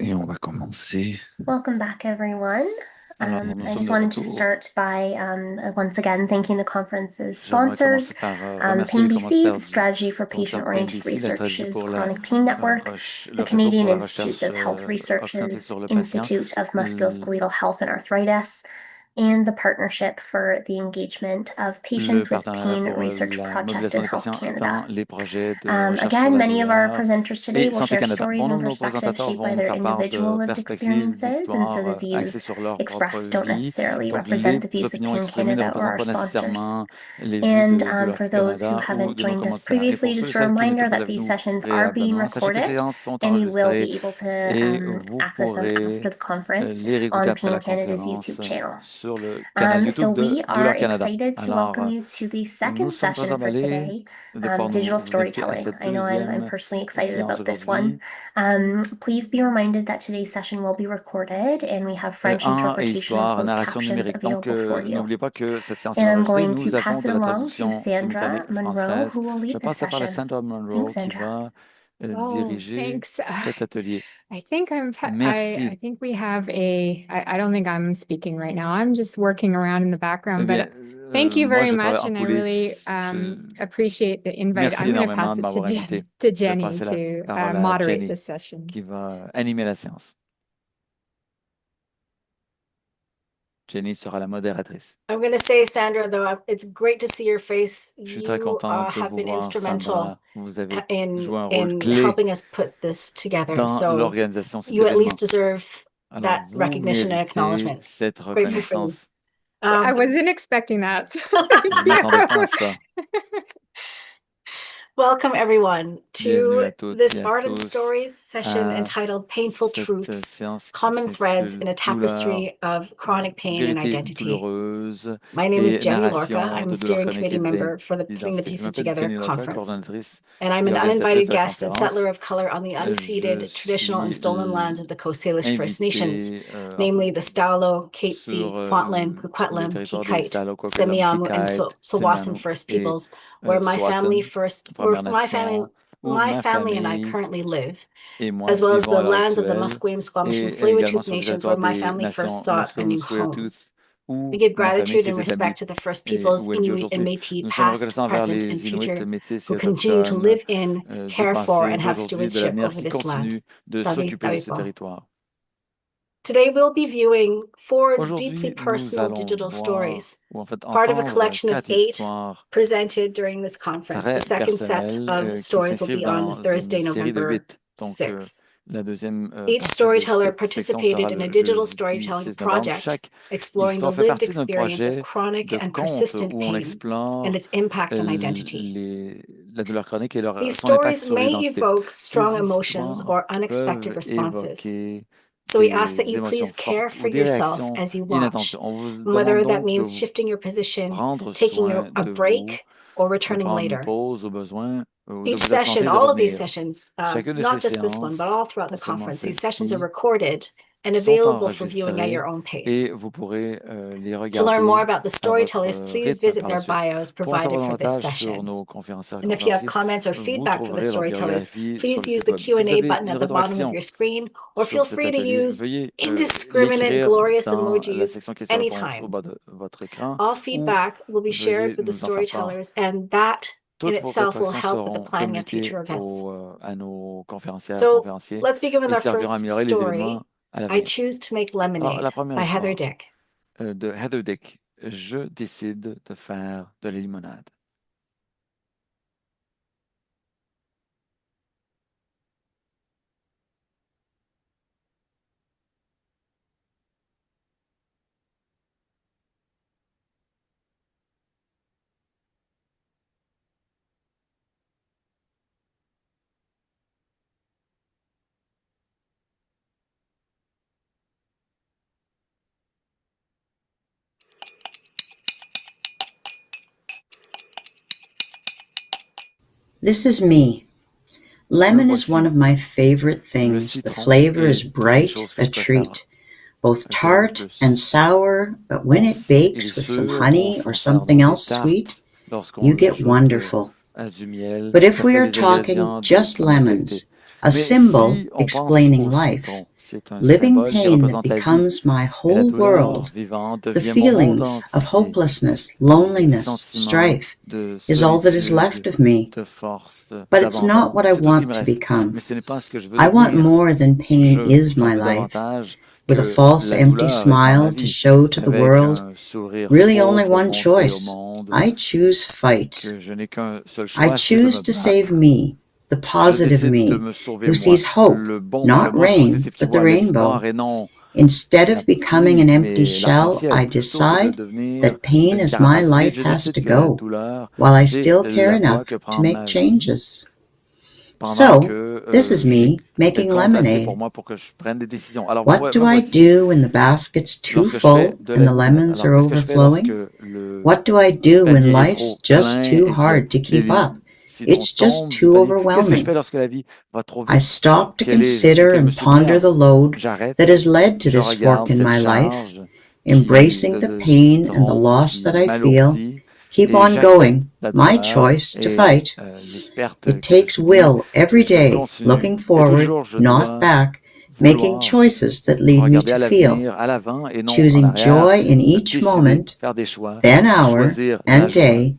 Et on va commencer. Welcome back, everyone. Alors, nous I sommes just de wanted to retour. start by once again thanking the conference's J'aimerais sponsors, commencer par remercier les PainBC, commanditaires the du Strategy for fournisseur Patient-Oriented PNBC, la stratégie Research's pour la Chronic Pain Network, le the réseau pour Canadian la Institutes recherche of Health orientée Research's sur le patient, Institute of le, Musculoskeletal Health and Arthritis, and the Partnership for the Engagement of le Patients with partenariat Pain pour Research la Project mobilisation in des Health patients dans Canada. les projets de recherche sur Again, many of our l'ADA presenters today et will Santé share Canada. stories Bon and nombre de nos perspectives présentateurs shaped vont by nous their faire part individual de lived perspectives, experiences, and so the d'histoires axées views sur leur propre expressed don't vie. necessarily Donc, represent les the views of opinions Pain exprimées ne Canada or représentent our pas sponsors. nécessairement les vues And de l'Ordre for those who Canada ou haven't de nos joined us commanditaires. Et pour previously, ceux et just a celles qui n'étaient reminder pas that avec these nous sessions are being préalablement, sachez que ces recorded, séances sont and you will enregistrées be able to et vous access them pourrez after the conference les réécouter on après Pain la Canada's conférence YouTube channel. sur le canal So YouTube de we are Douleur Canada. excited to Alors, welcome you to the nous second sommes très session for emballés today, de pouvoir digital vous inviter à storytelling. cette I know I'm deuxième personally excited séance about this one. aujourd'hui. Please be reminded that today's session will be recorded and we have French Et interpretation and histoire, closed narration captions numérique. Donc, available for you. n'oubliez pas que cette séance est And I'm enregistrée. going to Nous avons pass de it la along to traduction simultanée Sandra Monroe, française. who will Je lead this passe la parole à session. Sandra Monroe Thanks, qui Sandra. va Oh, diriger thanks. cet atelier. I think Merci. I think we have I don't think I'm speaking right now. I'm just working around in the Eh background, bien, but thank you moi, very je travaille much. en And I really coulisses. appreciate the invite. Merci I'm going to énormément pass de it to m'avoir invité. To Je vais Jenny passer la to parole à moderate Jenny this session. qui va animer la séance. Jenny sera la modératrice. I'm going to say, Sandra, though, it's great to see your face. Je suis très You content de have vous been voir, instrumental Sandra. Vous avez joué un rôle in clé helping us put this together. dans So l'organisation de cet you at événement. least deserve Alors, that vous recognition and méritez acknowledgement. cette Grateful for you. reconnaissance. I wasn't expecting that. So Je ne m'attendais pas à ça. Welcome, everyone, Bienvenue à to toutes this et à Art and tous Stories session à entitled Painful cette Truths, séance qui Common Threads in s'intitule a Douleur, Tapestry of Chronic Pain and vérité Identity. douloureuse My name is et Jenny Lorca. narration I'm de a douleur steering chronique committee et member for the Putting the d'identité. Je Pieces m'appelle Together Jenny Lorca, conference. coordonnatrice And I'm et an organisatrice uninvited de la guest and conférence. settler of color on the Je unceded, traditional, and suis stolen lands of the Coast Salish First Nations, invité namely the Staulo, sur Katzie, Kwantlen, le Kwetlam, territoire des Kikite, Stalo, Coquitlam, Semiahmoo, and Kikite, Sawasan Semiahmoo First et Peoples, where Tsawwassen, Première Nation, où my ma family and I famille currently live, et moi as well as vivons the à l'heure lands of the actuelle, Musqueam, Squamish, and et également Tsleil-Waututh sur le nations, where territoire my des family first nations sought a Musqueam, new home. Tsleil-Waututh, où We give ma famille gratitude s'est and respect établie to the First et Peoples, où elle vit Inuit and aujourd'hui. Métis, Nous sommes past, reconnaissants envers present, and les Inuits, future, Métis et who continue to Autochtones live in, du care for, passé, and have d'aujourd'hui et de stewardship l'avenir over qui this land. continuent de Tawi s'occuper de ce Tawipo. territoire. Today we'll be viewing 4 deeply Aujourd'hui, nous personal allons digital voir, stories, ou en fait part of a entendre collection of 4 8 histoires presented during this conference. The très second set personnelles of qui stories will s'inscrivent be on dans Thursday, une série de November 8. Donc, 6th. la deuxième Each partie de storyteller cette section sera participated in a le digital jeudi storytelling 6 novembre. project Chaque exploring the histoire fait lived partie d'un experience of projet chronic de and conte persistent où on pain and explore its impact on identity. la douleur chronique et These son impact stories sur may l'identité. evoke strong Ces emotions histoires or unexpected peuvent responses. évoquer So we ask that des you please émotions care fortes for ou des yourself réactions as you watch, inattendues. On vous demande whether that donc de means vous shifting your position, prendre taking soin a de vous, break, or de returning prendre une later. pause au besoin ou de Each vous session, absenter et de all of these revenir. sessions, Chacune de ces not just this one, but séances, all throughout pas the seulement conference, these sessions are celle-ci, recorded and sont available for viewing at your enregistrées own pace. et vous pourrez les To learn more regarder about the à votre storytellers, please rythme visit par la their suite. bios Pour en provided savoir for this davantage sur session. nos conférenciers And if you have conférenciers, comments or vous feedback for the trouverez leur storytellers, biographie sur please le use site the web. Si vous Q&A avez button une at the bottom of rétroaction your screen, or sur feel cet free to atelier, use veuillez indiscriminate, l'écrire glorious dans la emojis section questions-réponses au anytime. bas de votre écran All ou feedback will be shared veuillez with the nous en faire part. storytellers, and that in Toutes vos itself will rétroactions help with the seront planning of communiquées future events. à nos conférencières, So conférenciers let's begin with et our serviront à first améliorer les story. événements à I l'avenir. Choose to Make Alors, Lemonade la première by Heather histoire Dick. de Heather Dick. Je décide de faire de la limonade. This is me. Lemon is one of my favorite Le things. The citron flavor is est une des bright, choses que a je préfère, treat, both que j'aime le tart plus. and sour, but when it Il est bakes with some sûr, on honey s'en or sert dans something des else sweet, tartes lorsqu'on you get l'ajoute wonderful. à du miel. But if Ça we fait are des talking ingrédients de just première qualité. lemons, a Mais symbol si on pense explaining au life, citron, c'est un living symbole qui pain that représente la vie. becomes my Mais la whole douleur world, vivante the devient mon monde feelings of entier. hopelessness, Le loneliness, sentiment strife, de is all that is left solitude, of me. de force, But it's not d'abandon, what I c'est tout ce qui want me to reste. become. Mais ce n'est pas ce que je veux I want devenir. more than pain is J'en my veux life, davantage with a que false la empty douleur est dans ma smile to vie, show to the avec world. un sourire Really faux only pour one montrer au choice. monde I choose fight. que je n'ai qu'un seul I choix, c'est de choose me to battre. save me, the Je positive décide de me, me sauver who moi, sees hope, le bon, not le moins rain, positif qui but the voit l'espoir rainbow. et non Instead la of becoming an pluie, empty mais shell, l'arc-en-ciel. I Plutôt que de decide devenir that pain une is my carapace vide, life je has décide to que la go, douleur, while I c'est still care la voie enough que to prend make ma vie changes. pendant So, que this is j'ai me making compte assez lemonade. pour moi pour que je prenne des décisions. Alors, What do me I voici do when the basket's too lorsque je fais full de and la the limonade. lemons Alors, are qu'est-ce que je fais lorsque overflowing? le What do I do when panier est life's trop just plein too et que hard to les keep up? citrons It's just tombent du too panier? Qu'est-ce que je overwhelming. fais lorsque la vie va trop I vite? stop to Quel est, consider quel me and ponder submerge? the load J'arrête, that has led to je this fork regarde in cette my life, charge embracing the pain and the citron loss that qui I feel. m'alourdit Keep et on j'accepte going. la My douleur choice to et fight. les pertes It que je takes subis. will every Je day, continue looking et forward, toujours je not dois back, making vouloir choices that lead me regarder to à feel, l'avenir, à l'avant et non en choosing arrière, joy in each décider, moment, faire des choix, then hour, choisir la and joie day.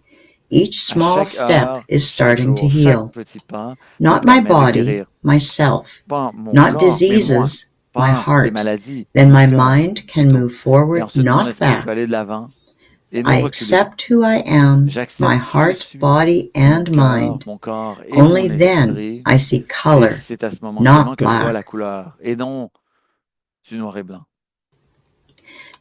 Each à small chaque step heure, is chaque starting to jour, chaque heal. petit pas me Not my permet de body, guérir. myself, Pas mon not corps, mais moi, diseases, my pas des heart. maladies, Then mon my cœur mind can plutôt. move Et forward, ensuite, mon not esprit peut back. aller de l'avant et non I reculer. accept who I am, my J'accepte qui je heart, suis, body, mon and cœur, mind. mon corps et Only mon then esprit. I see Et color, c'est à ce moment not seulement que je vois black. la couleur et non du noir et blanc.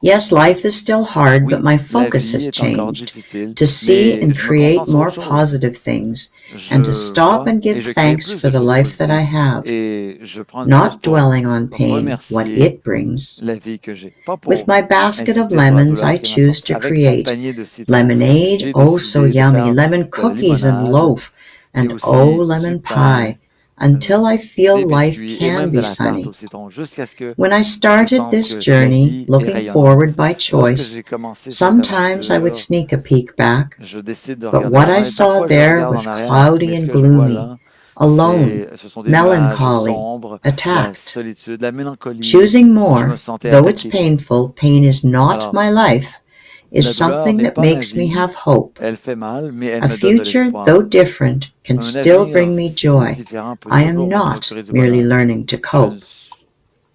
Yes, life is still hard, but Oui, my la focus vie has est encore changed difficile, to see mais and je me create concentre sur more autre chose. positive things and to Je stop vois and et give je crée thanks plus for de the choses life that I positives have, et je prends une pause not pour dwelling on pain, what remercier it brings. la vie que j'ai. Pas With pour my basket of insister sur la lemons, douleur I qui choose m'apporte. to Avec mon create panier de citrons, lemonade, j'ai oh so décidé de yummy, faire lemon de la cookies and limonade loaf, et and oh aussi lemon du pain, pie, until I feel des life biscuits et can même be de la tarte sunny. au citron jusqu'à ce que When I je started sente this que la journey, vie est looking forward rayonnante. by Lorsque choice, j'ai commencé cette sometimes I would aventure, sneak a peek back, je décide de but regarder what en I avant et saw parfois je there regarde was en arrière, cloudy mais ce and que je vois gloomy, là, alone, ce sont des nuages melancholy, sombres, la attacked. solitude, la mélancolie. Choosing Je more, me sentais though it's attaqué. painful, pain is not Alors, my life, is la douleur something n'est that pas ma makes me vie, have hope. elle fait mal, mais elle A me donne de future, l'espoir. though different, can Un still avenir bring me si joy. différent peut I am toujours me not procurer du merely bonheur. learning to Je cope. ne,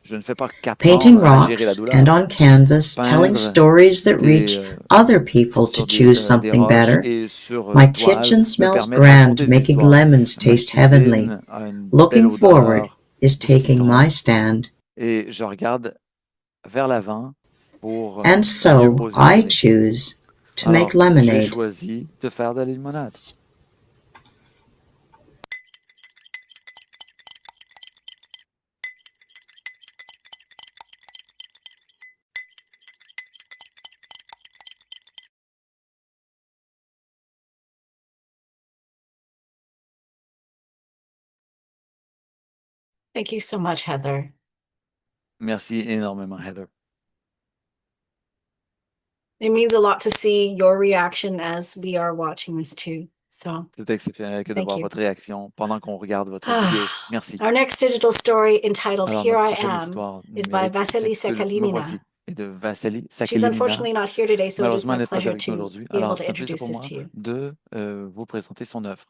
je ne fais pas Painting qu'apprendre à gérer la rocks douleur. and on canvas, telling Peindre stories that des, reach other people to sur choose des something roches better. et sur My toile kitchen me smells permet de grand, raconter des making histoires. lemons Ma taste heavenly. cuisine a une belle Looking forward odeur is de taking citron my stand. et je regarde vers l'avant pour And mieux so I positionner. choose to make Alors, j'ai lemonade. choisi de faire de la limonade. Thank you so much, Heather. Merci énormément, Heather. It means a lot to see your reaction as we are watching this too. So, C'est exceptionnel que de Thank voir you. votre réaction pendant qu'on regarde votre vidéo. Merci. our next digital story entitled Alors, Here notre I prochaine Am histoire is by numérique Vasily s'intitule Me Sakalinina. voici et de Vasily She's Sakalinina. unfortunately not here today, so it is Malheureusement, my elle n'est pas pleasure avec nous to aujourd'hui. be able Alors, to c'est un plaisir introduce pour this moi to you. de vous présenter son œuvre.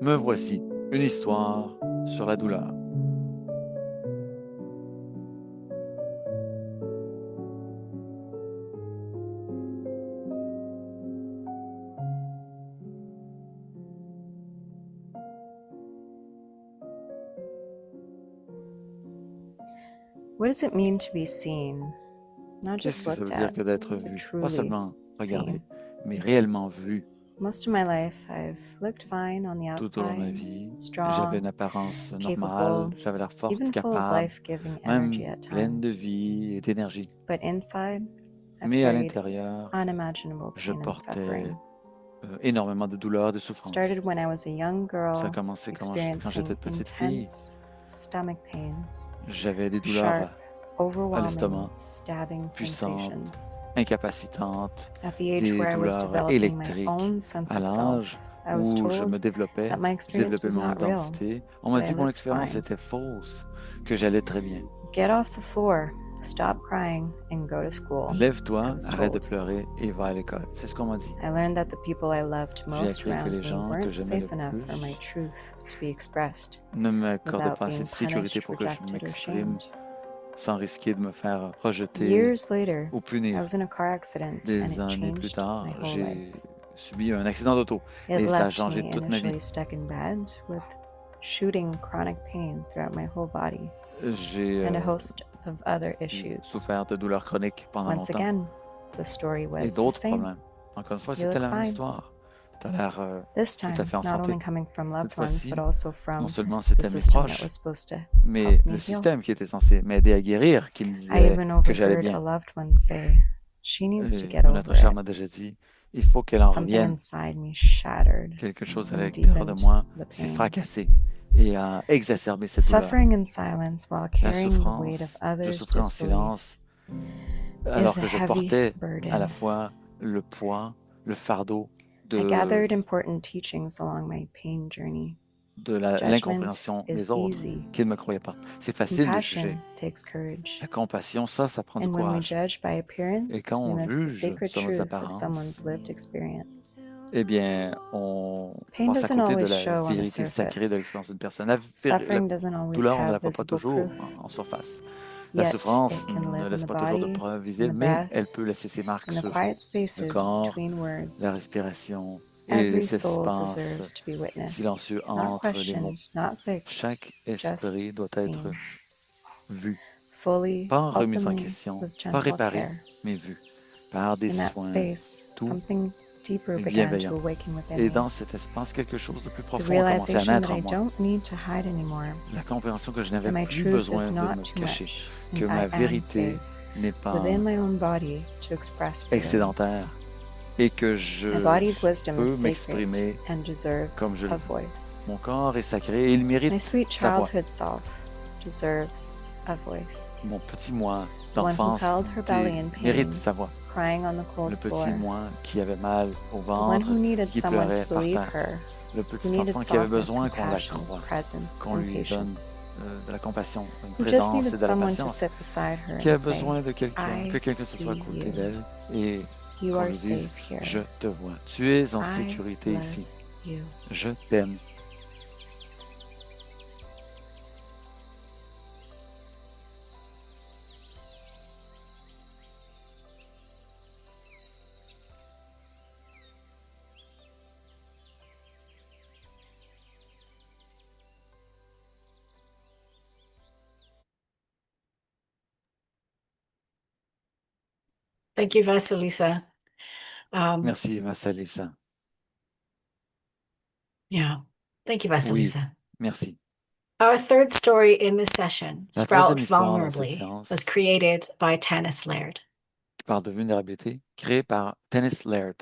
Me voici, une histoire sur la douleur. What does it mean to be seen? Not Qu'est-ce just que ça looked veut dire at, que d'être but vu? Pas truly seulement regardé, seen. mais réellement vu. Most of my life, I've looked fine on the Tout au long de ma outside, vie, j'avais strong, une apparence normale, capable, j'avais l'air forte, even full of capable, life-giving même energy at pleine de times. vie et d'énergie. But inside, I Mais à carried l'intérieur, unimaginable je pain and portais suffering. énormément de douleur, de It souffrance. started when I was a young Ça a girl commencé quand experiencing j'étais petite fille. intense stomach pains, J'avais des douleurs sharp, overwhelming, stabbing puissante, sensations. incapacitante, At the age des where I was douleurs developing my électriques. own sense À of self, l'âge I was où je me told développais, that my je experience développais was mon not real, identité, on m'a that dit I que mon looked expérience fine. était fausse, que j'allais très bien. Get off the floor, stop crying, and go to school. I Lève-toi, was arrête de told. pleurer et va à l'école. C'est ce qu'on m'a dit. I learned that the people I loved J'ai most appris que around les me gens que weren't j'aimais safe le enough for my plus truth to be expressed ne m'accordaient without pas assez being de sécurité punished, pour que je rejected, or m'exprime shamed. sans risquer de me faire rejeter Years later, ou I punir. was in a car accident and Des it années plus changed tard, my whole j'ai life. subi un accident d'auto It et ça a left changé me toute ma vie. initially stuck in bed with shooting chronic pain throughout my whole body J'ai and a host of other j'ai issues. souffert de douleurs chroniques pendant Once longtemps again, the story et was the d'autres same. problèmes. Encore une fois, You c'était look la même fine. histoire. Tu as l'air This tout à time, fait en not only santé. coming from loved Cette ones, fois-ci, but also non from seulement the c'était mes system that proches, was supposed to mais help me le heal. système qui était censé m'aider à guérir, qui me I disait even que j'allais overheard a bien. loved one say, "She needs to Et get notre over chère it." m'a déjà dit, il faut qu'elle en Something revienne. inside me shattered Quelque chose à and l'intérieur de deepened moi the s'est pain. fracassé et a exacerbé cette douleur. Suffering in silence while La carrying the weight of souffrance, je others' souffrais en disbelief silence alors is a que je heavy portais à la burden. fois le poids, le fardeau I de, gathered important teachings along my pain journey. de Judgment l'incompréhension is des autres easy. qui ne me croyaient pas. C'est facile de juger. Compassion takes courage. La compassion, ça prend du And when we courage. judge by Et appearance, quand we on miss the juge sacred sur nos truth of apparences, someone's lived experience. eh bien, on Pain passe à doesn't côté de always la show on the vérité sacrée de surface. l'expérience d'une personne. La Suffering doesn't always douleur, on ne have la voit pas visible toujours proof, en surface. La yet souffrance it can ne live in laisse the pas toujours de body, preuves in visibles, the mais breath, elle peut laisser ses marques in the sur quiet le spaces corps, between la words. respiration et Every les soul espaces deserves to be witnessed, silencieux not entre les mots. questioned, not fixed, Chaque just esprit doit être seen. vu, Fully, pas remis en openly, question, with pas gentle réparé, care. mais vu par des In that soins space, tout something deeper began to bienveillants. awaken within Et me. dans cet espace, quelque chose de plus The profond a commencé à realization naître that en I moi. don't need to hide anymore, La compréhension que je that n'avais my plus truth besoin is de not me too cacher, much, que and ma I am vérité safe n'est pas within my own body to express freely. excédentaire et que je My body's wisdom peux is sacred m'exprimer and deserves comme je le a veux. voice. Mon corps est sacré et il mérite My sweet sa voix. childhood self deserves a voice. Mon petit moi The one who d'enfance held her belly in mérite pain, sa voix. crying on the cold Le floor. petit moi qui avait mal au The one ventre, who needed qui someone pleurait to par believe terre. her, Le who petit needed enfant qui avait softness, besoin qu'on la compassion, croie, presence, qu'on and lui donne patience. de la compassion, une Who just présence needed et de la someone to patience, sit beside her qui a and say, besoin de quelqu'un, I que quelqu'un se soit à see côté you. d'elle et You qu'on are lui dise, safe here. je te vois, tu es en I sécurité love ici, you. je t'aime. Thank you, Vasilisa. Merci, Vassalisa. Yeah. Thank you, Oui, Vasilisa. merci. Our third story in this session, La Sprout troisième histoire dans cette Vulnerably, séance was created by Tanis Laird. qui parle de vulnérabilité, créée par Tanis Laird.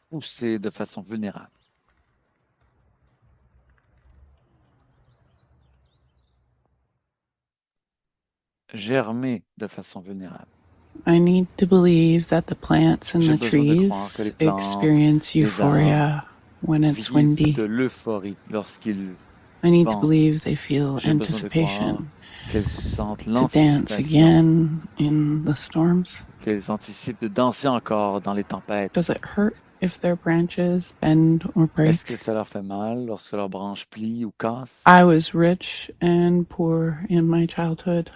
Poussée de façon vulnérable. Germer de façon vulnérable. I need to believe that the plants and J'ai the besoin de croire que les trees plantes, experience les euphoria when it's vivent windy. de l'euphorie lorsqu'ils I need to ventent. believe they feel J'ai besoin de croire anticipation qu'elles sentent to dance l'anticipation, again in the storms. qu'elles anticipent de danser encore dans les tempêtes. Does it hurt if their branches bend or break? Est-ce que ça leur fait mal lorsque leurs branches plient ou cassent? I was rich and poor in my childhood.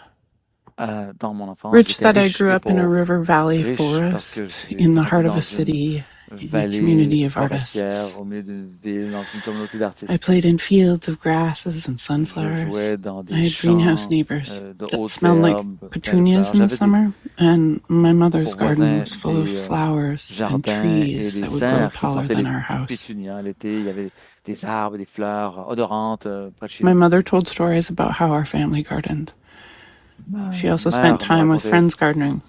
Dans mon enfance, Rich j'étais that I riche grew et up in a pauvre. river valley Riche parce que forest j'ai in the grandi heart of dans a city in a vallée community of forestière artists. au milieu d'une ville, dans une communauté d'artistes. I played in fields of grasses and Je sunflowers. jouais dans I des had greenhouse champs neighbors de that hautes smelled like herbes, pleins de petunias fleurs. in the J'avais des summer, and my mother's pour garden voisins was full of des flowers and jardins et trees that des would grow serres qui taller sentaient than les our house. pétunias. L'été, il y avait des arbres, des fleurs odorantes près de chez My nous. mother told stories about how our family gardened. Ma She also mère spent me time with racontait friends gardening.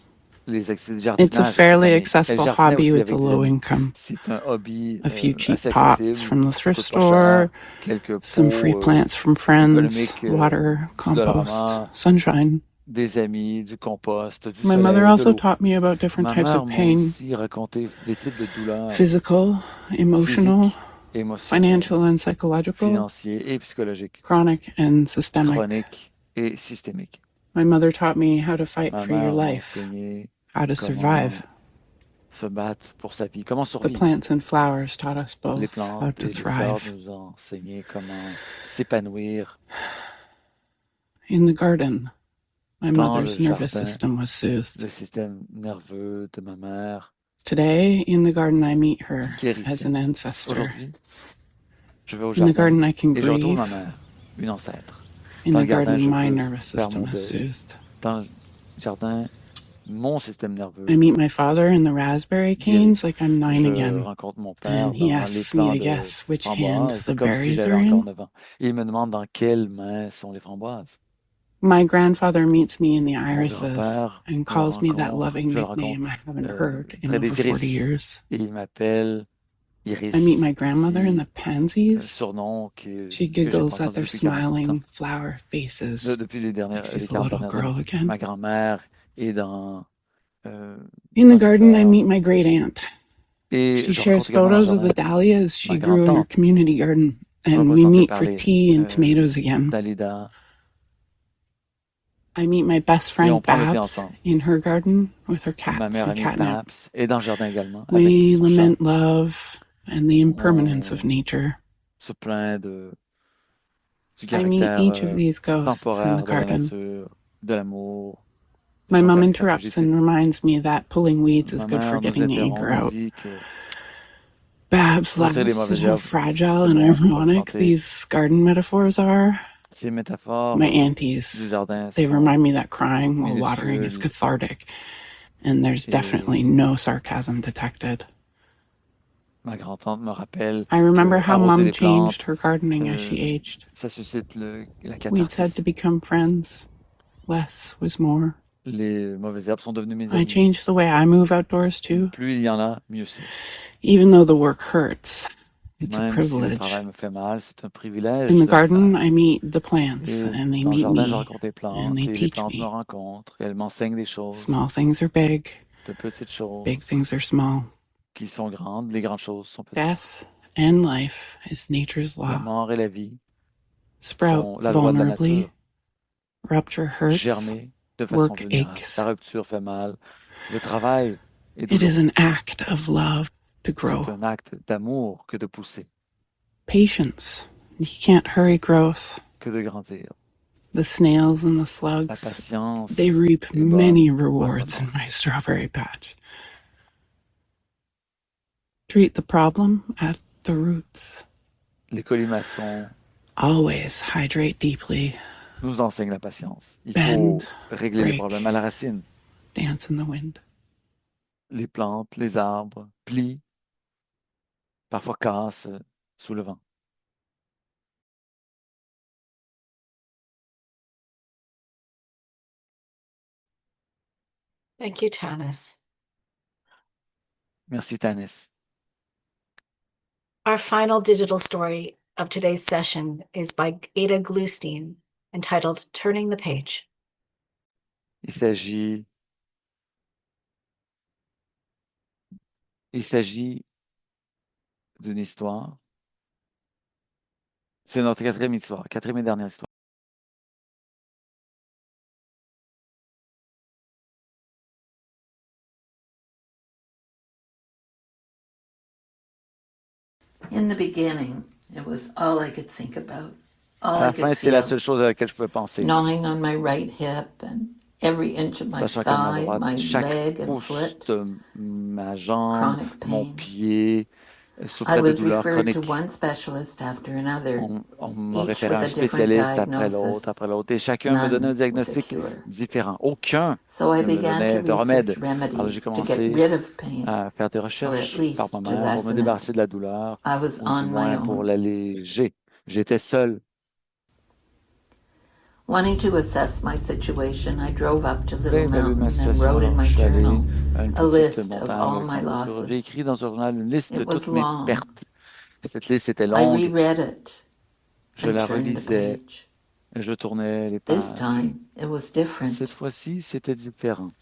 les activités de It's a jardinage de cette fairly année. Elle accessible jardinait hobby aussi with a avec des low amis. income. C'est un hobby A few cheap assez pots accessible, from the ça thrift coûte pas cher, store, quelques some free pots plants from friends, économiques water, du compost, Dollarama, sunshine. des amis, du compost, du My mother soleil, de also l'eau. taught me about different Ma types mère of m'a pain, aussi raconté les types de douleurs physical, emotional, physiques, émotionnelles, financial and psychological, financières et psychologiques, chronic and systemic. chroniques et systémiques. My mother taught me how to fight Ma for your mère m'a life, enseigné how to comment survive. se battre pour sa vie, comment The survivre. plants and flowers taught us Les both how plantes to et les fleurs thrive. nous ont enseigné comment s'épanouir In the garden, my dans le mother's nervous jardin, system was soothed. le système nerveux de ma mère. Today, in the garden, I meet her Guérissait. as an ancestor. Aujourd'hui, je vais au In the jardin garden, I can et je retrouve grieve. ma mère, une ancêtre. In Dans the le jardin, garden, je my peux nervous faire system mon is deuil. soothed. Dans le jardin, mon système nerveux I meet my father in the raspberry guérit. canes like I'm 9 Je again. rencontre mon père And he dans les asks me plants to de guess which hand framboises, the comme si berries j'avais are encore in. 9 ans. Il me demande dans quelles mains sont les framboises. My grandfather meets me in the Mon irises grand-père and me calls me that rencontre, loving je le nickname rencontre I haven't heard in près des over 40 iris years. et il m'appelle Iris, I meet my grandmother in petit the pansies. surnom She que j'ai pas giggles at entendu their depuis 40 ans. smiling flower faces Depuis les like she's a 40 little dernières girl années. again. Ma grand-mère est dans In the les garden, I fleurs. meet my great aunt. Et She je shares rencontre également dans le photos of the jardin dahlias she ma grew in her grand-tante, community garden, and we représentée meet par for les tea and tomatoes again. Dalida, I meet my best et on friend prend le thé Babs ensemble. in her garden with her Ma cats meilleure and amie catnip. Paps est dans le jardin également We avec son chat. lament love and the impermanence of On nature. se plaint du I meet caractère each of these ghosts in temporaire the de la garden. nature, de l'amour, de My son mom caractère interrupts fugitif. and reminds me that pulling weeds is Ma good for mère nous getting the interrompt anger et out. dit que Babs retirer les laughs at mauvaises how herbes, fragile c'est and bon pour la ironic santé. these garden metaphors are. Ces métaphores My du aunties, jardin they sont remind me that crying while watering is minutieuses cathartic, and there's definitely et no sarcasm detected. ma grand-tante me rappelle I remember que how arroser Mom les changed plantes, her gardening as she aged. ça suscite la We'd said to catharsis. become friends. Less was more. Les mauvaises herbes sont devenues mes I amies. changed the way I move outdoors too. Plus il y en a, mieux c'est. Even though the work hurts, it's a Même si le privilege. travail me fait mal, c'est un In privilège the de le garden, faire. I meet the plants Et and they dans le meet jardin, je me rencontre les and plantes they et les teach plantes me me. rencontrent. Et elles m'enseignent des choses, Small things are big, de petites choses big things are small. qui sont grandes. Les grandes choses sont petites. Death and life is nature's La law. mort et la vie Sprout sont la loi de la vulnerably. nature. Rupture hurts. Germer de façon Work vulnérable. aches. La rupture fait mal. Le travail est It is douloureux. an act of love to C'est grow. un acte d'amour que de pousser, Patience. You can't hurry growth. que de grandir. The snails and the La slugs, patience they reap est bonne many pour la rewards in abondance. my strawberry patch. Treat the problem at the roots. Les colimaçons Always hydrate deeply. nous enseignent la patience. Il Bend, faut régler les break. problèmes à la racine. Dance in the wind. Les plantes, les arbres plient, parfois cassent sous le vent. Thank you, Tanis. Merci, Tanis. Our final digital story of today's session is by Ada Glustein, entitled Turning the Page. Il s'agit d'une histoire. C'est notre quatrième histoire, quatrième et dernière histoire. In the beginning, it was all I could think about. À All la I fin, could c'est la feel. seule chose à laquelle je pouvais penser. Gnawing on my right hip and every inch of my Sachant qu'à ma thigh, droite, my chaque leg and pouce foot. de ma jambe, Chronic mon pain. pied I souffrait de was douleurs referred to chroniques. one specialist after another, On me each référait à with un a different spécialiste diagnosis, après l'autre, et chacun me donnait un none with a diagnostic cure. différent. Aucun So I ne me began to donnait de remède. research Alors j'ai remedies to get commencé rid of pain, à faire des or at recherches par least to moi-même pour me lessen it. débarrasser de la douleur, I was ou du on my moins pour own. l'alléger. J'étais seul. Wanting to assess my situation, I drove up to Après Little évaluer ma Mountain and situation, wrote in alors my je suis allé journal à une a petite list of montagne all avec my ma voiture. J'ai losses. écrit dans un journal une liste de It was toutes mes long. pertes. Cette liste était I longue. reread it Je and la turned the relisais page. et je tournais les This pages. time, it was Cette different. fois-ci, c'était différent.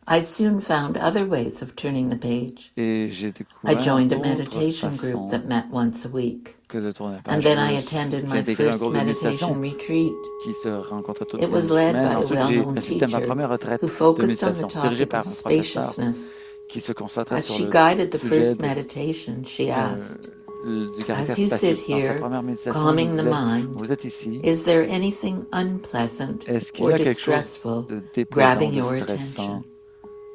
I soon found other ways of turning the page. Et j'ai I découvert joined a d'autres meditation group façons that met once a week. que de tourner la And page. then I attended J'ai my intégré un first groupe de méditation meditation retreat. qui se rencontrait toutes It les was led semaines. by a Ensuite, j'ai well-known assisté à ma teacher première retraite who de focused on the méditation, dirigée topic par of un professeur spaciousness. qui se concentrait As sur she le guided the sujet first meditation, she asked, du caractère as you sit spacieux. Dans sa here, première méditation, elle calming nous the disait, mind, vous êtes ici, is there anything unpleasant est-ce qu'il y or a quelque chose distressful de déplaisant, grabbing de your stressant attention?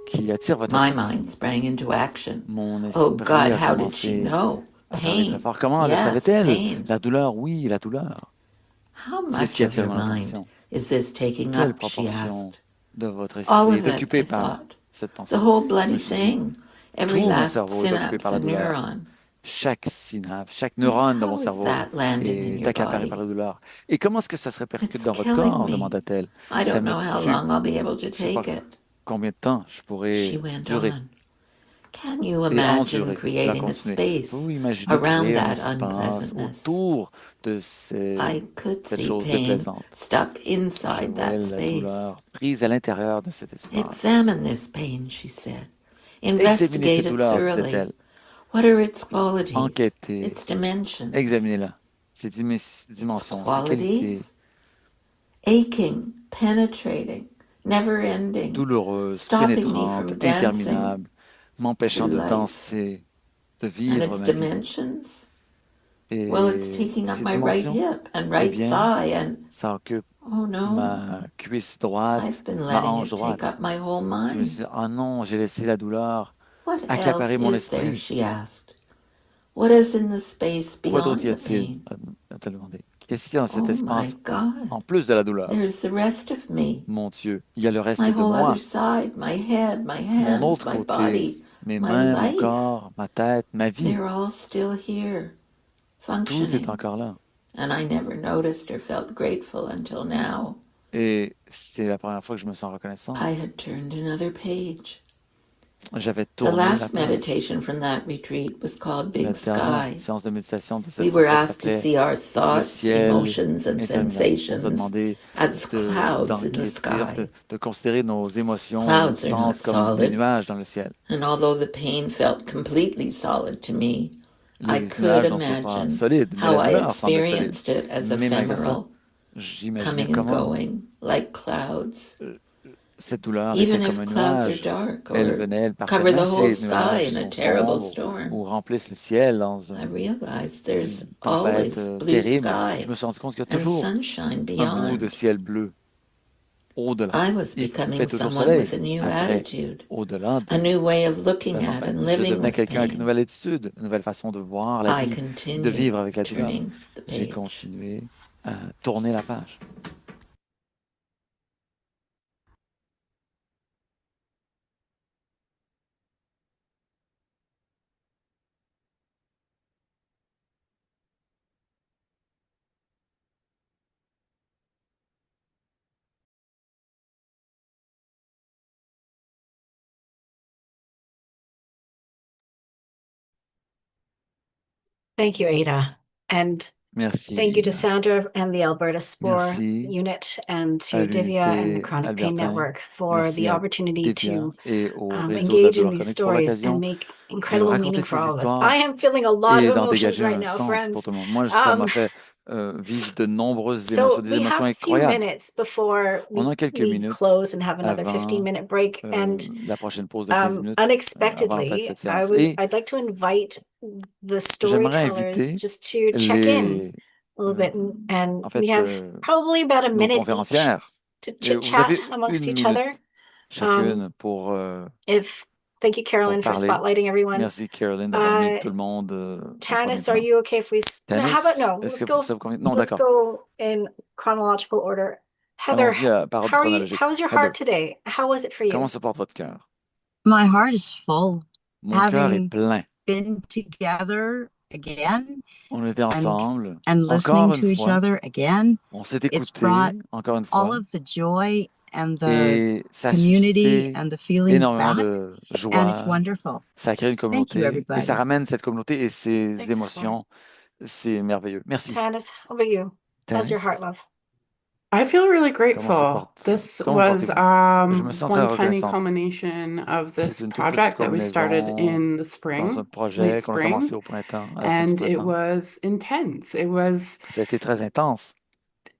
qui attire votre My attention? mind sprang into action. Mon Oh esprit God, a how did she commencé know? à travailler très Pain. fort. Comment le Yes, savait-elle? pain. La douleur, oui, la douleur. How C'est ce much qui of attire your mon mind attention. is this taking Quelle up? She proportion asked. de votre All esprit of est it, occupée I par thought. cette pensée? The whole Je bloody me suis dit, thing. Every tout mon last cerveau est occupé synapse par la and douleur. neuron. Chaque synapse, chaque And neurone dans mon how is cerveau that landing in est your accaparé par body? la douleur. Et comment est-ce que ça se répercute It's dans votre killing corps? me. Demanda-t-elle. I Ça don't me know how tue. long I'll be able to Je ne sais pas take it. combien de temps je She pourrais went durer on. Can you et imagine endurer. Elle a creating a continué. space Vous imaginez around créer un that espace unpleasantness? autour de I could cette see chose pain déplaisante. stuck Je inside voyais that la space. douleur prise à l'intérieur de cet espace. Examine this pain, she said. Examinez Investigate cette it douleur, thoroughly. disait-elle. What are its qualities? Enquêtez, Its dimensions? examinez-la. Ses Its dimensions, ses qualités. qualities? Aching, penetrating, never ending, Douloureuse, stopping me pénétrante, from dancing interminable, m'empêchant through de life. danser, de And vivre its ma vie. dimensions? Et Well, it's taking up ces my right dimensions, hip and eh right bien, thigh and ça occupe oh no, ma cuisse droite, I've been ma letting hanche it take droite. up my whole Je me suis dit, mind. oh non, j'ai laissé la douleur What else accaparer mon is there? esprit. She asked. What is in the space Quoi d'autre beyond y the a-t-il? pain? A-t-elle demandé. Qu'est-ce qu'il y a dans cet Oh my espace God, en plus de la douleur? there's the rest of me. Mon Dieu, il y a le reste My de whole moi, other side, my head, my mon hands, autre my côté, body, mes my mains, mon life. corps, ma tête, ma vie. They're all still here, Tout est functioning. encore là. And I never noticed or felt grateful until now. Et c'est la première fois que je me sens reconnaissant. I had turned another page. J'avais The tourné la last page. meditation from that retreat was called La Big dernière Sky. séance de méditation de cette We were retraite asked to s'appelait see our Le thoughts, ciel emotions, and interminable. On nous a sensations demandé as clouds in the d'enquêter, sky. de considérer nos émotions, nos Clouds are not sens comme des solid. nuages dans le ciel. And although the pain felt completely solid to me, I Les could nuages ne sont pas imagine solides, mais how la I douleur semble solide. experienced it as Mais malgré ça, ephemeral, j'imaginais coming and comment going like clouds. cette douleur était Even comme if un clouds are nuage. dark Elle or venait, elle partait, cover the même whole si les sky nuages in a sont terrible sombres storm, ou remplissent le ciel dans I une realized there's tempête always blue terrible. Je sky me suis rendu compte qu'il y a and toujours sunshine un bout de beyond. ciel bleu au-delà. I was Il becoming fait toujours someone soleil. with a new Après, attitude, au-delà a de new way of la looking at tempête, and je living devenais with quelqu'un avec une pain. nouvelle attitude, une nouvelle façon de voir la I vie, de continued vivre avec la douleur. turning the J'ai page. continué à tourner la page. Thank you, Ada. And Merci. thank you to Ida. Sandra and the Alberta SPORE Merci unit and à to Divya and the l'unité Chronic Pain Albertin. Network for Merci the à opportunity Divya to et au réseau de la engage in douleur these chronique pour stories l'occasion and make de incredible meaning raconter for ces all of us. histoires I am feeling a lot et of d'en emotions dégager right un now, sens friends. pour tout le monde. Moi, ça m'a fait vivre de nombreuses émotions, So des we émotions have a few incroyables. minutes before On a quelques we minutes close and have another avant 15-minute break. And la prochaine pause de 15 minutes avant la fin de unexpectedly, cette séance. Et I'd like to invite the j'aimerais storytellers inviter just to check in les, a little bit. And en we fait, have probably about a nos minute each conférencières. to Vous chit-chat avez amongst une each minute other. chacune pour Thank you, Carolyn, for parler. spotlighting everyone. Merci, Caroline, d'avoir mis tout le monde en premier Tanis, are plan. you okay if we... Tanis, How about no? est-ce Let's que go. ça vous convient? Non, Let's d'accord. go in chronological order. Heather, Allons-y par ordre how are you? chronologique. How's your Heather, heart today? How was it for you? comment se porte votre cœur? My heart is full. Mon cœur est Having plein. been together again On était ensemble, and listening encore to une each fois. other again. On s'est It's écouté, brought encore une all fois. of the joy and the Et ça a community suscité and the feelings énormément back, de and it's joie. wonderful. Ça a créé une Thank you, communauté et everybody. ça ramène cette communauté et ces Thanks, émotions. C'est merveilleux. Merci. Tanis, how about you? How's your heart, Tanis, love? I feel really comment se grateful. porte? This Comment was portez-vous? Je me sens très one tiny reconnaissant. culmination of C'est this une toute petite project that we started combinaison in the dans un spring, projet late qu'on a commencé spring, au printemps, à la fin du and it printemps. was intense. It was Ça a été très intense.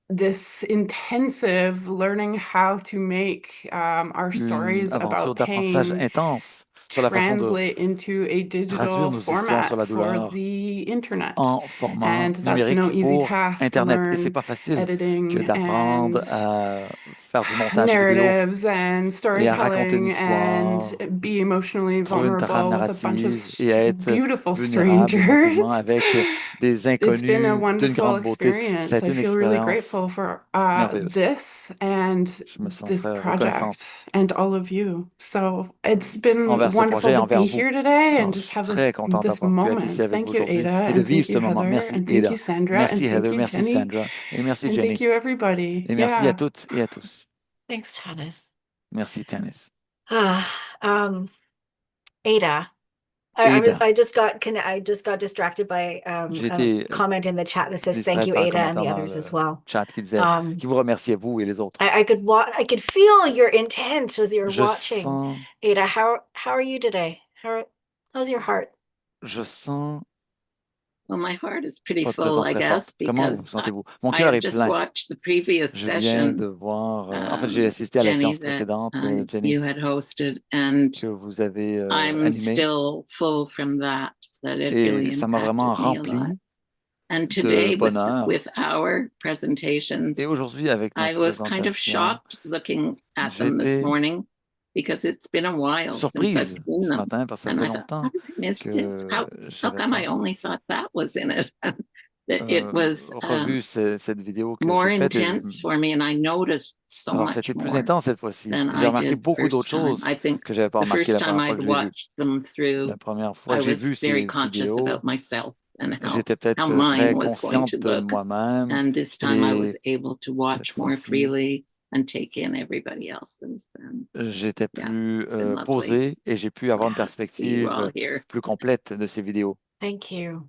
this intensive learning how to make our Une stories aventure about d'apprentissage pain intense sur la façon de translate into a traduire digital nos histoires sur format la for douleur the internet. en format And that's no numérique easy pour task to Internet. Et c'est learn pas facile que editing d'apprendre and à faire du montage vidéo narratives and et à raconter une storytelling and histoire, be emotionally trouver une trame vulnerable with a bunch of narrative et à être beautiful vulnérable émotivement strangers. avec des It's been a inconnus d'une wonderful grande beauté. Ça a experience. été I une feel really expérience grateful for merveilleuse. this and Je me sens this très reconnaissante project and all of you. So it's been envers ce wonderful projet et to envers be vous. here today Alors, and je just suis have très contente this d'avoir pu être ici moment. avec vous Thank you, aujourd'hui Ada, et de and vivre thank ce you, moment. Heather, Merci, and thank Ada. you, Sandra, Merci, and thank Heather. you, Merci, Jenny, Sandra. Et merci, and Jenny. thank you, everybody. Et merci à Yeah. toutes et à tous. Thanks, Tanis. Merci, Tanis. Ada. Ada. I just got distracted by J'ai a été comment in the chat that says thank distraite you, par un Ada, and the commentaire dans others as le well. chat qui disait, Um, qui vous remerciait, vous et les autres. I could feel your intent as you were Je watching. sens, Ada, how are you today? How's your heart? je sens Well, my heart is pretty votre full, présence I très guess, forte. Comment vous because sentez-vous? Mon I cœur have est just plein. watched the previous Je viens de session, voir, en fait, j'ai assisté à la Jenny, séance that précédente, Jenny, you had hosted, and que vous avez I'm animée. still full from that it Et really ça m'a vraiment impacted me a lot. rempli And de today, bonheur. with our presentations, Et aujourd'hui, avec I notre was kind of présentation, shocked looking at them this j'étais morning because it's been a while since I've surprise seen ce them. matin parce que ça And faisait I thought, how longtemps did I miss this? que How j'avais come I pas only thought that was in it? It was revu cette vidéo que more j'ai faite. intense for me, and I noticed so Alors, much c'était plus more intense cette fois-ci. than J'ai I remarqué did beaucoup first d'autres time. choses I think que j'avais pas the remarqué first la time première fois I'd que je l'ai vu. watched them through, La première fois I que j'ai was vu very ces conscious vidéos, about myself and j'étais how peut-être mine très was going consciente to de look. moi-même. And this time I was Et able to cette watch more fois-ci, freely and take in everybody else's. j'étais Yeah, plus it's been lovely. posé et j'ai pu avoir une Yeah, see you all perspective here. plus complète de ces vidéos Thank you.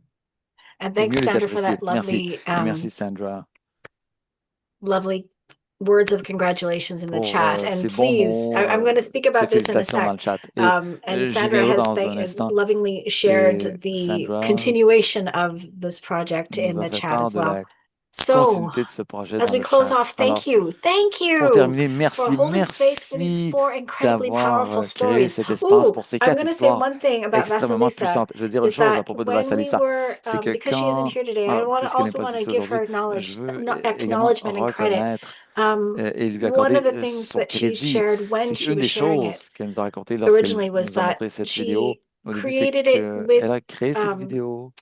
And et thanks, mieux les Sandra, for apprécier. that Merci. lovely Et merci, Sandra, lovely words of congratulations in the pour chat. And ces bons please, mots, I'm going to speak ces about this in a félicitations dans sec. le chat. Et And j'y Sandra viendrai has dans un instant. lovingly shared Et the Sandra continuation of this project in nous a the fait chat part as de well. la So, continuité de ce projet as dans we le close chat. off, Alors, thank pour you terminer, for merci, holding space for these merci 4 incredibly d'avoir powerful créé stories. cet espace Ooh, pour ces I'm 4 going to say histoires one thing about extrêmement Vasilisa puissantes. Je veux dire une is chose à that propos de when we Vasilisa, were, c'est que because she isn't quand, here today, I alors, puisqu'elle n'est also pas want to ici give her aujourd'hui, je veux également acknowledgement and credit. reconnaître et lui One of the accorder things son that she crédit. shared when C'est she qu'une was des sharing it choses qu'elle nous a racontées lorsqu'elle originally was nous a that montré cette vidéo, she au début, c'est created it qu'elle a créé cette vidéo.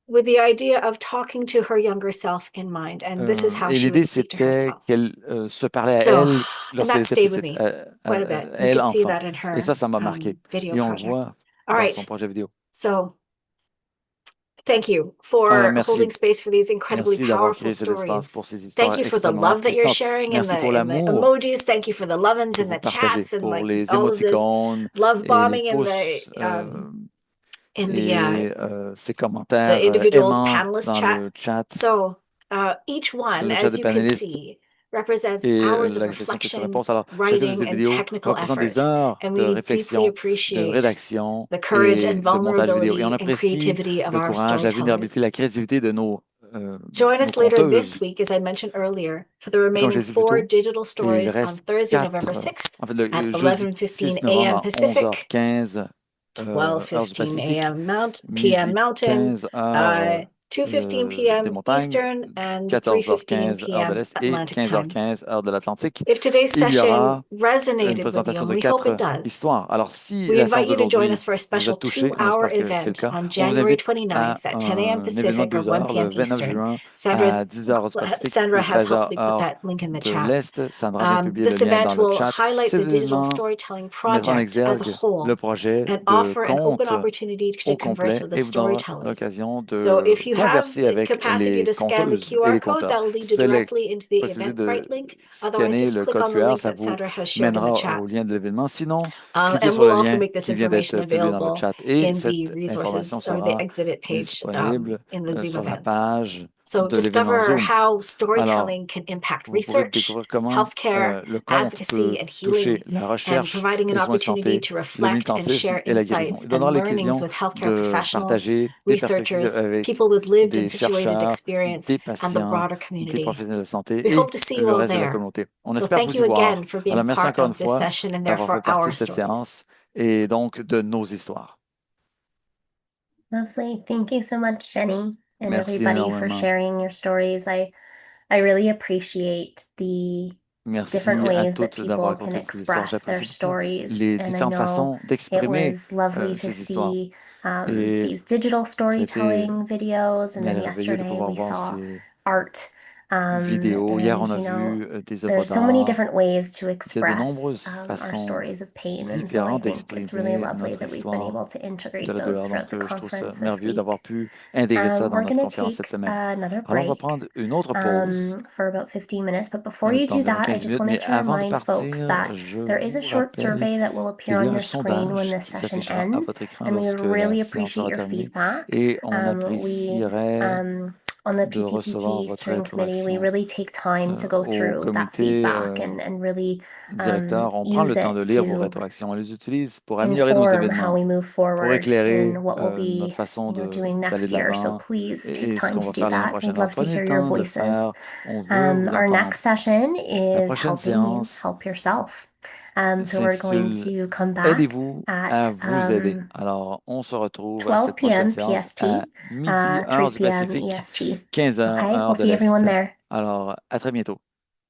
with the idea of talking to her younger self in mind, and this is how Et she l'idée, would speak to c'était herself. qu'elle se parlait à So, elle and lorsqu'elle that était stayed with petite, me quite a bit. You elle, can see enfant. that in Et her ça m'a marqué. video Et on le project. voit All dans son right. projet vidéo. So, thank you for Merci. holding space for these incredibly Merci d'avoir powerful créé cet espace stories. pour ces histoires Thank you for the extrêmement love that you're puissantes. sharing in Merci pour the l'amour emojis. Thank you for the love-ins que in vous the partagez, chats and pour like les all of this émoticônes love et les bombing in pouces the ces commentaires individual aimants panelist dans chat. le chat, So each one, le chat as des you can panélistes see, represents et hours of la question reflection, question-réponse. Alors, chacune de writing, ces and vidéos technical représente effort. des heures And de we deeply réflexion, de appreciate rédaction the courage et and de montage vidéo. Et on vulnerability and apprécie creativity of le our courage, la vulnérabilité, la storytellers. créativité de nos Join us later this conteuses. week, as I mentioned earlier, for the Comme remaining je l'ai dit plus 4 tôt, digital et il stories on reste Thursday, 4, November 6th en fait, at le jeudi 11:15 6 novembre a.m. à Pacific, 11h15 heure du 12:15 Pacifique, a.m. PM midi Mountain, 15 heure 2:15 des p.m. montagnes, Eastern and 14h15 3:15 heure de p.m. l'Est et Atlantic time. 15h15 heure de l'Atlantique. If today's Il y session aura une resonated with you, présentation and de we hope it 4 does, histoires. Alors, si we la invite séance you to join d'aujourd'hui us for a vous special a touché, on 2-hour espère que c'est le event cas, on on vous January invite 29th à at 10 a.m. un événement de Pacific or 2 1 heures p.m. le 29 Eastern. juin à 10 heures Pacifique Sandra ou has 13 heures helpfully put heure that link in the de chat. l'Est. Sandra vient publier This le lien event dans le will chat. highlight Cet the digital événement storytelling mettra en project as a exergue whole le projet and de offer an open conte opportunity to au converse complet with the et vous donnera storytellers. l'occasion So de if you have converser the avec capacity les to scan the conteuses et QR les code, conteurs. that'll lead Si you vous avez la directly into the possibilité Eventbrite de link. Otherwise, scanner just le click code on the QR, link ça that vous Sandra has shared in the mènera chat. au lien de l'événement. Sinon, cliquez And sur we'll le also lien make this qui vient d'être information publié dans le available chat et in cette the information resources or the sera exhibit page disponible in the Zoom sur la events. page So de l'événement discover Zoom. how Alors, storytelling can impact vous pourrez research, découvrir comment healthcare, le conte advocacy, peut and toucher healing, la and recherche, providing an les soins de opportunity santé, to le reflect and militantisme share et la guérison. insights Il donnera and learnings l'occasion with healthcare de professionals, partager des perspectives researchers, avec people with lived and des situated chercheurs, experience, des and the patients, broader des community. professionnels de santé We et hope to see you le all reste de la there. communauté. On So espère thank vous you y voir. again for being Alors, merci part encore une of this fois session and d'avoir therefore fait partie our de cette stories. séance et donc de nos histoires. Lovely. Thank you so much, Jenny, and Merci everybody for énormément. sharing your stories. I really appreciate the Merci different à ways that toutes d'avoir people can raconté vos histoires. express their J'apprécie beaucoup stories. les And I différentes know façons it d'exprimer was lovely to ces histoires. see Et these digital c'était storytelling videos, and then merveilleux de yesterday pouvoir we voir saw ces art. vidéos. Hier, on And a you know, vu des œuvres there's so many d'art. different ways to Il y a de express nombreuses our façons stories of pain, and so I différentes think it's really d'exprimer lovely notre that we've been histoire able to de integrate la those douleur. throughout Donc, the je trouve ça conference this merveilleux d'avoir week. pu intégrer ça dans We're notre going to conférence cette take semaine. another Alors, on va break prendre une autre pause for about 15 minutes. But before you do d'environ that, I 15 just minutes. wanted Mais to avant de remind folks partir, that je there is a vous short rappelle survey that will appear qu'il y on a un your screen when sondage this qui session s'affichera à ends, votre écran and we would lorsque la really séance appreciate sera your terminée. feedback. Et on We apprécierait on the de recevoir PTPT votre steering committee, we rétroaction really take time to go au through that comité feedback and really directeur. On prend use le temps de it lire vos to rétroactions. On les utilise pour améliorer nos inform how événements, we move pour forward éclairer in what we'll notre be, façon doing d'aller next de year. So l'avant please take et ce time qu'on to va do faire l'année that. We'd prochaine. Alors, love to prenez hear le your temps de le voices. faire. On veut vous Our entendre. next session La is prochaine helping you séance help yourself. So we're going s'intitule to come back Aidez-vous à at vous aider. Alors, on se retrouve à 12 cette prochaine p.m. séance PST, à midi, 3 heure du p.m. Pacifique, EST. 15 heures, Okay, heure we'll de see everyone l'Est. there. Alors, à très bientôt.